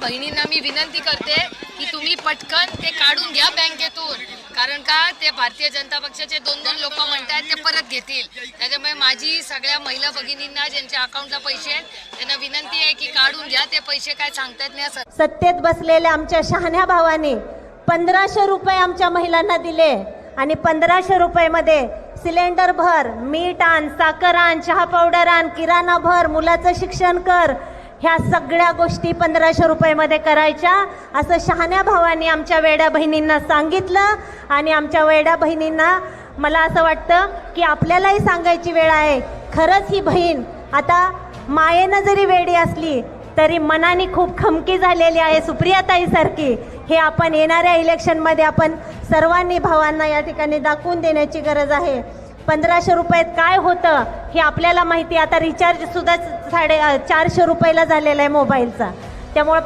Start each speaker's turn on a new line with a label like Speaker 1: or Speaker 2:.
Speaker 1: बहिणींना मी विनंती करते की तुम्ही पटकन ते काढून घ्या बँकेतून, कारण का ते भारतीय जनता पक्षाचे दोन लोक म्हणतात ते परत घेतील. त्याच्यामुळे माझी सगळ्या महिला भगिनींना ज्यांच्या अकाउंटला पैसे आहेत त्यांना विनंती आहे की काढून घ्या. ते पैसे काय सांगतात नाही.
Speaker 2: सत्तेत बसलेल्या आमच्या शहाण्या भावाने 1500 रुपये आमच्या महिलांना दिले आणि 1500 रुपयामध्ये सिलेंडर भर, मीठ आण, साखर आण, चहा पावडर आण, किराणा भर, मुलाचं शिक्षण कर, ह्या सगळ्या गोष्टी 1500 रुपयामध्ये करायच्या असं शहाण्या भावाने आमच्या वेड्या बहिणींना सांगितलं. आणि आमच्या वेड्या बहिणींना मला असं वाटतं की आपल्यालाही सांगायची वेळ आहे. खरंच ही बहीण आता मायेनं जरी वेडी असली तरी मनाने खूप खमकी झालेली आहे सुप्रियाताईसारखी. हे आपण येणाऱ्या इलेक्शनमध्ये आपण सर्वांनी भावांना या ठिकाणी दाखवून देण्याची गरज आहे. 1500 रुपयात काय होतं हे आपल्याला माहिती. आता रिचार्ज सुद्धा 450 रुपयाला झालेला आहे मोबाईलचा. त्यामुळे